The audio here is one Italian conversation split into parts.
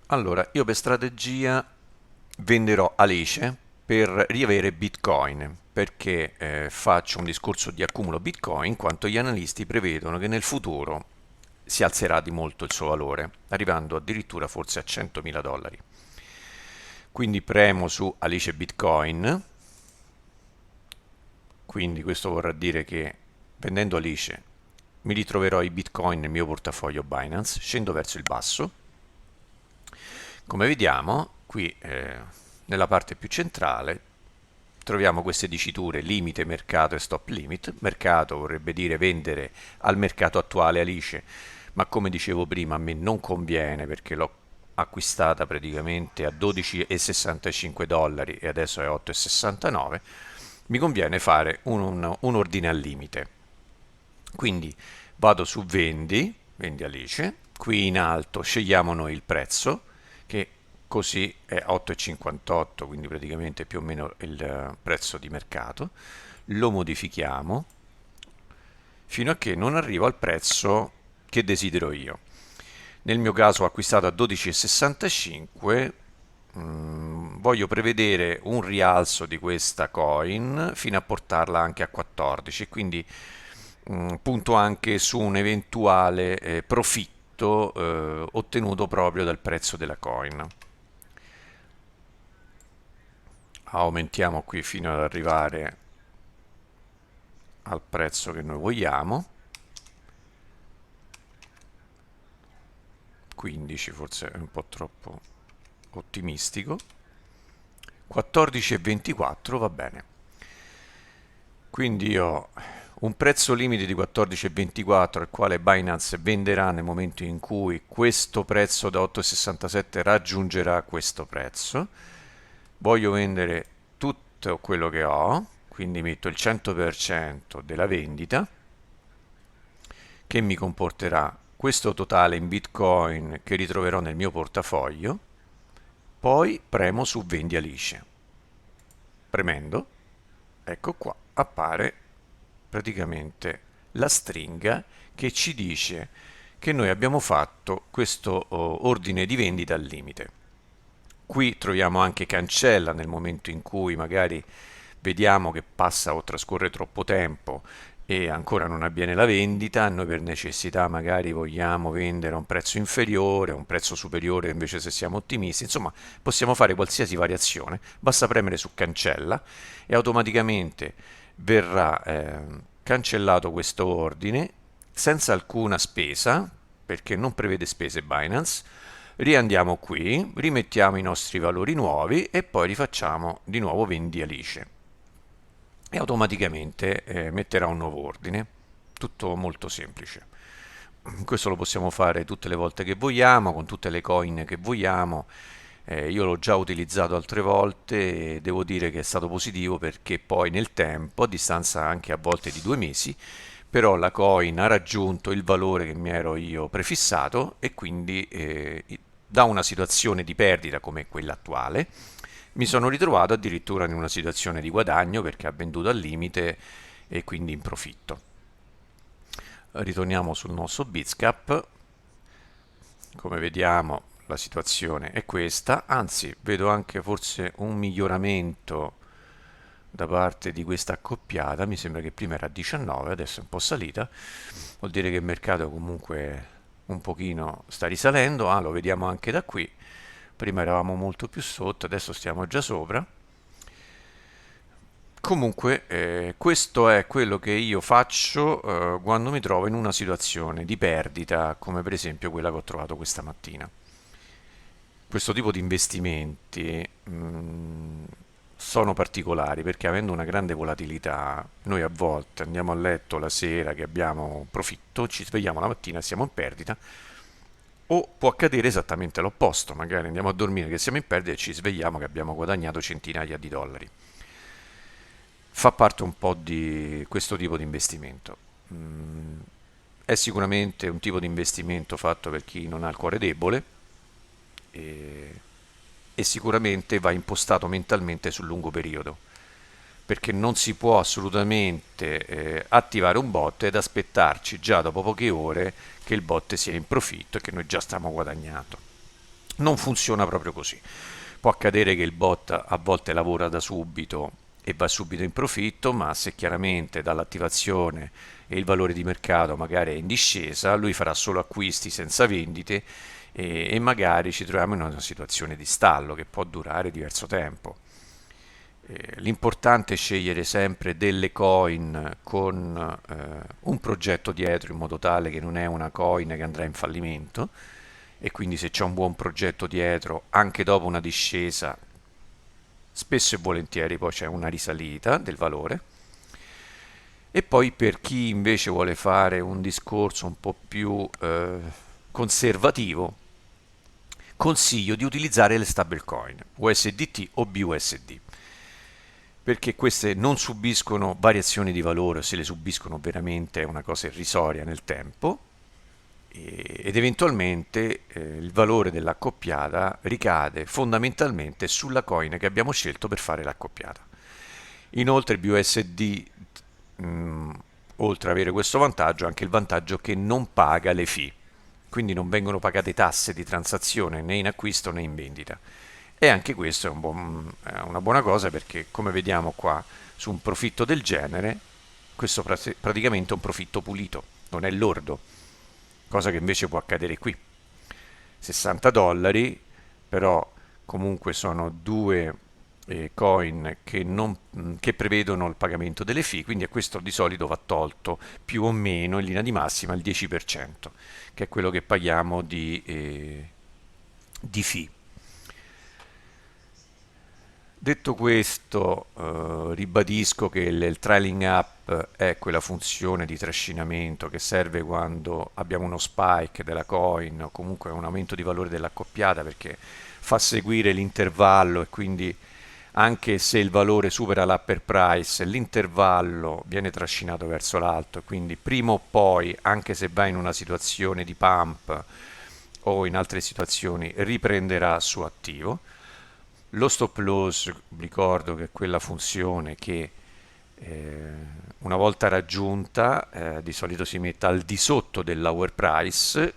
Allora, io per strategia venderò Alice per riavere Bitcoin, perché faccio un discorso di accumulo Bitcoin, in quanto gli analisti prevedono che nel futuro si alzerà di molto il suo valore, arrivando addirittura forse a 100.000 dollari. Quindi premo su Alice Bitcoin, quindi questo vorrà dire che vendendo Alice mi ritroverò i Bitcoin nel mio portafoglio Binance, scendo verso il basso. Come vediamo, qui nella parte più centrale troviamo queste diciture limite, mercato e stop limit. Mercato vorrebbe dire vendere al mercato attuale Alice, ma come dicevo prima a me non conviene perché l'ho acquistata praticamente a 12,65 dollari e adesso è 8,69. Mi conviene fare un ordine al limite. Quindi vado su vendi Alice, qui in alto scegliamo noi il prezzo, che così è 8,58, quindi praticamente più o meno il prezzo di mercato, lo modifichiamo fino a che non arrivo al prezzo che desidero io. Nel mio caso ho acquistato a 12,65, voglio prevedere un rialzo di questa coin fino a portarla anche a 14, quindi punto anche su un eventuale profitto ottenuto proprio dal prezzo della coin. Aumentiamo qui fino ad arrivare al prezzo che noi vogliamo, 15 forse è un po' troppo ottimistico, 14,24 va bene. Quindi io ho un prezzo limite di 14,24 al quale Binance venderà nel momento in cui questo prezzo da 8,67 raggiungerà questo prezzo. Voglio vendere tutto quello che ho, quindi metto il 100% della vendita, che mi comporterà questo totale in Bitcoin che ritroverò nel mio portafoglio. Poi premo su Vendi Alice. Premendo, ecco qua, appare praticamente la stringa che ci dice che noi abbiamo fatto questo ordine di vendita al limite. Qui troviamo anche cancella nel momento in cui magari vediamo che passa o trascorre troppo tempo e ancora non avviene la vendita, noi per necessità magari vogliamo vendere a un prezzo inferiore, a un prezzo superiore invece se siamo ottimisti, insomma possiamo fare qualsiasi variazione, basta premere su cancella e automaticamente verrà cancellato questo ordine senza alcuna spesa, perché non prevede spese Binance. Riandiamo qui, rimettiamo i nostri valori nuovi e poi rifacciamo di nuovo vendi Alice e automaticamente metterà un nuovo ordine. Tutto molto semplice. Questo lo possiamo fare tutte le volte che vogliamo, con tutte le coin che vogliamo. Io l'ho già utilizzato altre volte e devo dire che è stato positivo perché poi nel tempo, a distanza anche a volte di 2 mesi, però la coin ha raggiunto il valore che mi ero io prefissato e quindi da una situazione di perdita come quella attuale mi sono ritrovato addirittura in una situazione di guadagno perché ha venduto al limite e quindi in profitto. Ritorniamo sul nostro Bitscap, come vediamo la situazione è questa, anzi vedo anche forse un miglioramento da parte di questa accoppiata, mi sembra che prima era 19, adesso è un po' salita, vuol dire che il mercato comunque un pochino sta risalendo, lo vediamo anche da qui, prima eravamo molto più sotto, adesso stiamo già sopra. Comunque, questo è quello che io faccio quando mi trovo in una situazione di perdita, come per esempio quella che ho trovato questa mattina. Questo tipo di investimenti sono particolari perché avendo una grande volatilità, noi a volte andiamo a letto la sera che abbiamo profitto, ci svegliamo la mattina e siamo in perdita, o può accadere esattamente l'opposto, magari andiamo a dormire che siamo in perdita e ci svegliamo che abbiamo guadagnato centinaia di dollari. Fa parte un po' di questo tipo di investimento. È sicuramente un tipo di investimento fatto per chi non ha il cuore debole e, e sicuramente va impostato mentalmente sul lungo periodo, perché non si può assolutamente attivare un bot ed aspettarci già dopo poche ore che il bot sia in profitto e che noi già stiamo guadagnando. Non funziona proprio così. Può accadere che il bot a volte lavora da subito e va subito in profitto, ma se chiaramente dall'attivazione e il valore di mercato magari è in discesa, lui farà solo acquisti senza vendite e magari ci troviamo in una situazione di stallo che può durare diverso tempo. L'importante è scegliere sempre delle coin con un progetto dietro in modo tale che non è una coin che andrà in fallimento e quindi se c'è un buon progetto dietro, anche dopo una discesa, spesso e volentieri poi c'è una risalita del valore. E poi per chi invece vuole fare un discorso un po' più conservativo, consiglio di utilizzare le stablecoin, USDT o BUSD, perché queste non subiscono variazioni di valore, o se le subiscono veramente è una cosa irrisoria nel tempo, ed eventualmente il valore dell'accoppiata ricade fondamentalmente sulla coin che abbiamo scelto per fare l'accoppiata. Inoltre il BUSD, oltre ad avere questo vantaggio, ha anche il vantaggio che non paga le fee, quindi non vengono pagate tasse di transazione né in acquisto né in vendita. E anche questo è una buona cosa perché, come vediamo qua, su un profitto del genere, questo praticamente è un profitto pulito, non è lordo, cosa che invece può accadere qui. 60 dollari, però comunque sono due coin che prevedono il pagamento delle fee, quindi a questo di solito va tolto più o meno in linea di massima il 10%, che è quello che paghiamo di fee. Detto questo, ribadisco che il trailing up è quella funzione di trascinamento che serve quando abbiamo uno spike della coin o comunque un aumento di valore dell'accoppiata, perché fa seguire l'intervallo e quindi anche se il valore supera l'upper price, l'intervallo viene trascinato verso l'alto e quindi prima o poi, anche se va in una situazione di pump o in altre situazioni, riprenderà su attivo. Lo stop loss, ricordo che è quella funzione che una volta raggiunta di solito si mette al di sotto del lower price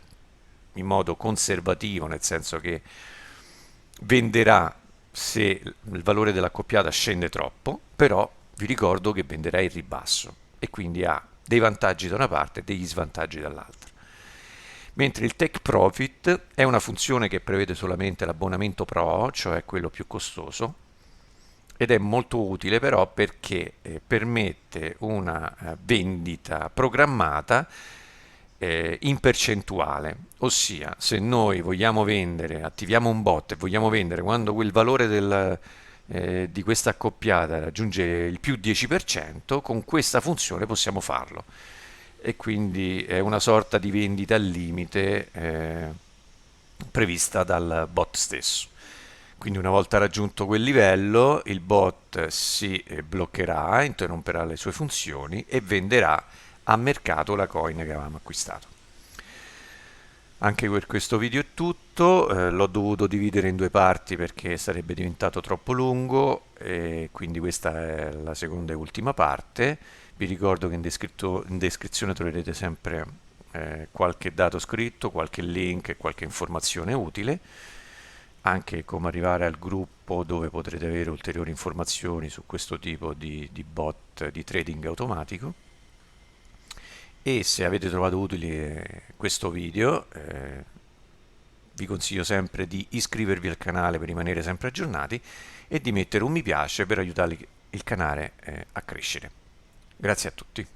in modo conservativo, nel senso che venderà se il valore dell'accoppiata scende troppo, però vi ricordo che venderà il ribasso e quindi ha dei vantaggi da una parte e degli svantaggi dall'altra. Mentre il Take Profit è una funzione che prevede solamente l'abbonamento Pro, cioè quello più costoso, ed è molto utile però perché permette una vendita programmata in percentuale, ossia se noi vogliamo vendere, attiviamo un bot e vogliamo vendere quando quel valore di questa accoppiata raggiunge il più 10%, con questa funzione possiamo farlo e quindi è una sorta di vendita al limite prevista dal bot stesso. Quindi una volta raggiunto quel livello il bot si bloccherà, interromperà le sue funzioni e venderà a mercato la coin che avevamo acquistato. Anche per questo video è tutto, l'ho dovuto dividere in due parti perché sarebbe diventato troppo lungo e quindi questa è la seconda e ultima parte. Vi ricordo che in descrizione troverete sempre qualche dato scritto, qualche link e qualche informazione utile, anche come arrivare al gruppo dove potrete avere ulteriori informazioni su questo tipo di bot di trading automatico. E se avete trovato utile questo video, vi consiglio sempre di iscrivervi al canale per rimanere sempre aggiornati e di mettere un mi piace per aiutare il canale a crescere. Grazie a tutti.